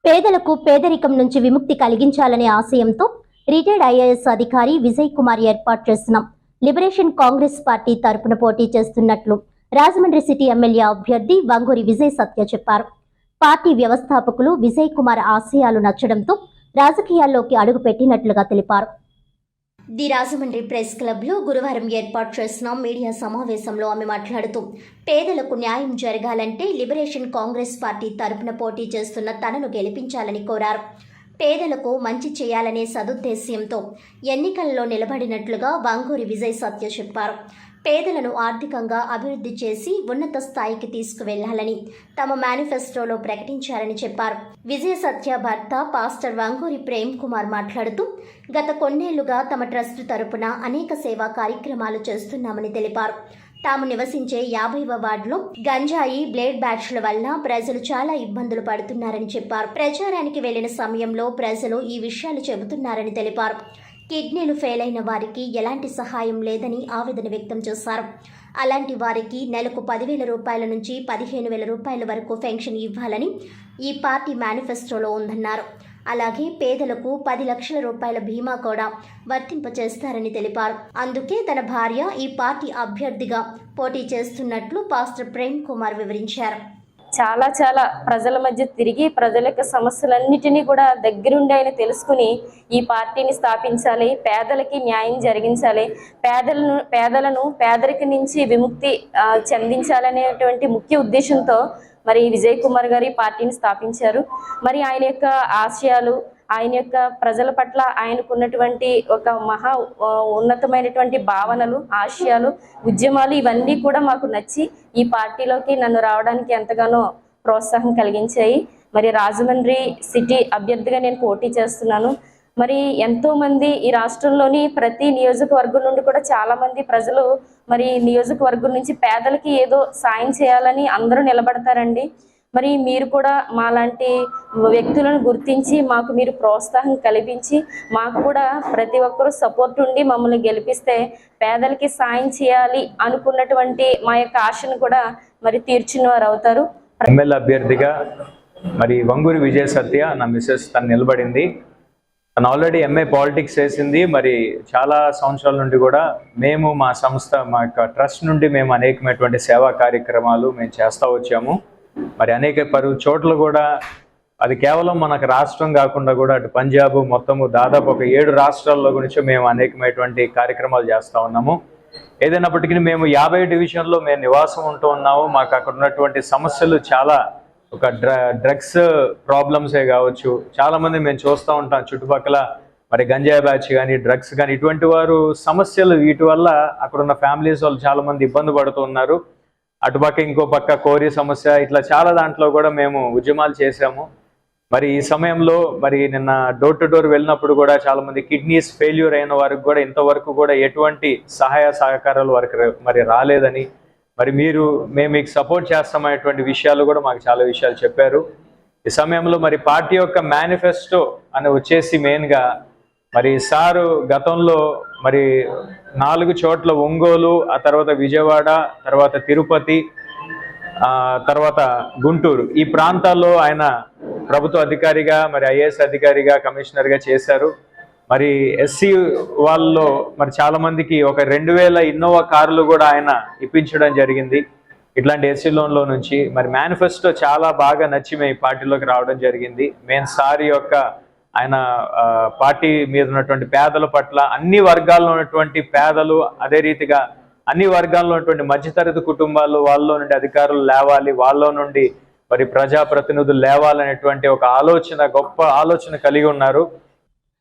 పేదలకు పేదరికం నుంచి విముక్తి కలిగించాలనే ఆశయంతో రిటైర్డ్ ఐఏఎస్ అధికారి విజయ్ కుమార్ ఏర్పాటు చేసిన లిబరేషన్ కాంగ్రెస్ పార్టీ తరపున పోటీ చేస్తున్నట్లు రాజమండ్రి సిటీ ఎమ్మెల్యే అభ్యర్థి వంగూరి విజయ్ సత్య చెప్పారు. పార్టీ వ్యవస్థాపకులు విజయ్ కుమార్ ఆశయాలు నచ్చడంతో రాజకీయాల్లోకి అడుగుపెట్టినట్లుగా తెలిపారు. ది రాజమండ్రి ప్రెస్ క్లబ్లో గురువారం ఏర్పాటు చేసిన మీడియా సమావేశంలో ఆమె మాట్లాడుతూ, పేదలకు న్యాయం జరగాలంటే లిబరేషన్ కాంగ్రెస్ పార్టీ తరపున పోటీ చేస్తున్న తనను గెలిపించాలని కోరారు. పేదలకు మంచి చేయాలనే సదుద్దేశ్యంతో ఎన్నికల్లో నిలబడినట్లుగా వంగూరి విజయ్ సత్య చెప్పారు. పేదలను ఆర్థికంగా అభివృద్ధి చేసి ఉన్నత స్థాయికి తీసుకువెళ్లాలని తమ మేనిఫెస్టోలో ప్రకటించారని చెప్పారు. విజయ సత్య భర్త పాస్టర్ వంగూరి ప్రేమ్ కుమార్ మాట్లాడుతూ, గత కొన్నేళ్లుగా తమ ట్రస్ట్ తరపున అనేక సేవా కార్యక్రమాలు చేస్తున్నామని తెలిపారు. తాము నివసించే 50వ వార్డులో గంజాయి, బ్లేడ్ బ్యాచ్ల వల్ల ప్రజలు చాలా ఇబ్బందులు పడుతున్నారని చెప్పారు. ప్రచారానికి వెళ్లిన సమయంలో ప్రజలు ఈ విషయాలు చెబుతున్నారని తెలిపారు. కిడ్నీలు ఫెయిల్ అయిన వారికి ఎలాంటి సహాయం లేదని ఆవేదన వ్యక్తం చేశారు. అలాంటి వారికి నెలకు 10,000 రూపాయల నుంచి 15,000 రూపాయల వరకు పెన్షన్ ఇవ్వాలని ఈ పార్టీ మేనిఫెస్టోలో ఉందన్నారు. అలాగే పేదలకు 10 లక్షల రూపాయల బీమా కూడా వర్తింపచేస్తారని తెలిపారు. అందుకే తన భార్య ఈ పార్టీ అభ్యర్థిగా పోటీ చేస్తున్నట్లు పాస్టర్ ప్రేమ్ కుమార్ వివరించారు. చాలా ప్రజల మధ్య తిరిగి ప్రజల యొక్క సమస్యలన్నిటినీ కూడా దగ్గరుండి ఆయన తెలుసుకుని ఈ పార్టీని స్థాపించాలి, పేదలకి న్యాయం జరిగించాలి, పేదలను పేదరికం నుంచి విముక్తి చెందించాలనేటువంటి ముఖ్య ఉద్దేశంతో మరి విజయ్ కుమార్ గారు ఈ పార్టీని స్థాపించారు. మరి ఆయన యొక్క ఆశయాలు, ఆయన యొక్క ప్రజల పట్ల ఆయనకున్నటువంటి ఒక మహా ఉన్నతమైనటువంటి భావనలు, ఆశయాలు, ఉద్యమాలు ఇవన్నీ కూడా మాకు నచ్చి ఈ పార్టీలోకి నన్ను రావడానికి ఎంతగానో ప్రోత్సాహం కలిగించాయి. మరి రాజమండ్రి సిటీ అభ్యర్థిగా నేను పోటీ చేస్తున్నాను. మరి ఎంతోమంది ఈ రాష్ట్రంలోని ప్రతి నియోజకవర్గం నుండి కూడా చాలామంది ప్రజలు మరి నియోజకవర్గం నుంచి పేదలకి ఏదో సాయం చేయాలని అందరూ నిలబడతారండి. మరి మీరు కూడా మాలాంటి వ్యక్తులను గుర్తించి మాకు మీరు ప్రోత్సాహం కల్పించి మాకు కూడా ప్రతి ఒక్కరూ సపోర్ట్ ఉండి మమ్మల్ని గెలిపిస్తే పేదలకి సాయం చేయాలి అనుకున్నటువంటి మా యొక్క ఆశను కూడా మరి తీర్చిన వారు అవుతారు. ఎమ్మెల్యే అభ్యర్థిగా మరి వంగూరి విజయ సత్య నా మిసెస్ తను నిలబడింది. తను ఆల్రెడీ ఎంఏ పాలిటిక్స్ చేసింది. మరి చాలా సంవత్సరాల నుండి కూడా మేము మా సంస్థ, మా యొక్క ట్రస్ట్ నుండి మేము అనేకమైనటువంటి సేవా కార్యక్రమాలు మేము చేస్తూ వచ్చాము. మరి అనేక చోట్ల కూడా అది కేవలం మనకు రాష్ట్రం కాకుండా కూడా అటు పంజాబ్ మొత్తము దాదాపు ఒక 7 రాష్ట్రాల్లో గురించి మేము అనేకమైనటువంటి కార్యక్రమాలు చేస్తూ ఉన్నాము. ఏదైనప్పటికీ మేము 50 డివిజన్లో మేము నివాసం ఉంటూ ఉన్నాము. మాకు అక్కడ ఉన్నటువంటి సమస్యలు చాలా ఒక డ్రగ్స్ ప్రాబ్లమ్సే కావచ్చు. చాలామంది మేము చూస్తూ ఉంటాం చుట్టుపక్కల మరి గంజాయి బ్యాచ్ కానీ డ్రగ్స్ కానీ ఇటువంటి వారు సమస్యలు, వీటి వల్ల అక్కడ ఉన్న ఫ్యామిలీస్ వాళ్ళు చాలామంది ఇబ్బంది పడుతూ ఉన్నారు. అటుపక్క ఇంకో పక్క కోరి సమస్య, ఇట్లా చాలా దాంట్లో కూడా మేము ఉద్యమాలు చేశాము. మరి ఈ సమయంలో మరి నిన్న డోర్ టు డోర్ వెళ్ళినప్పుడు కూడా చాలామంది కిడ్నీస్ ఫెయిల్యూర్ అయిన వారికి కూడా ఇంతవరకు కూడా ఎటువంటి సహాయ సహకారాలు వారికి మరి రాలేదని, మరి మేము మీకు సపోర్ట్ చేస్తామనేటువంటి విషయాలు కూడా మాకు చాలా విషయాలు చెప్పారు. ఈ సమయంలో మరి పార్టీ యొక్క మేనిఫెస్టో అని వచ్చేసి మెయిన్గా మరి సారు గతంలో మరి 4 చోట్ల ఒంగోలు, ఆ తర్వాత విజయవాడ, తర్వాత తిరుపతి, తర్వాత గుంటూరు ఈ ప్రాంతాల్లో ఆయన ప్రభుత్వ అధికారిగా, మరి ఐఏఎస్ అధికారిగా, కమిషనర్గా చేశారు. మరి ఎస్సీ వాళ్ళలో మరి చాలామందికి ఒక 2,000 ఇన్నోవా కార్లు కూడా ఆయన ఇప్పించడం జరిగింది ఇట్లాంటి ఎస్సీ లోన్లో నుంచి. మరి మేనిఫెస్టో చాలా బాగా నచ్చి మేము ఈ పార్టీలోకి రావడం జరిగింది. మెయిన్ సార్ యొక్క ఆయన పార్టీ మీద ఉన్నటువంటి పేదల పట్ల, అన్ని వర్గాల్లో ఉన్నటువంటి పేదలు, అదే రీతిగా అన్ని వర్గాల్లో ఉన్నటువంటి మధ్యతరగతి కుటుంబాలు, వాళ్ళలో నుండి అధికారులు లేవాలి, వాళ్ళలో నుండి మరి ప్రజాప్రతినిధులు లేవాలనేటువంటి ఒక ఆలోచన, గొప్ప ఆలోచన కలిగి ఉన్నారు.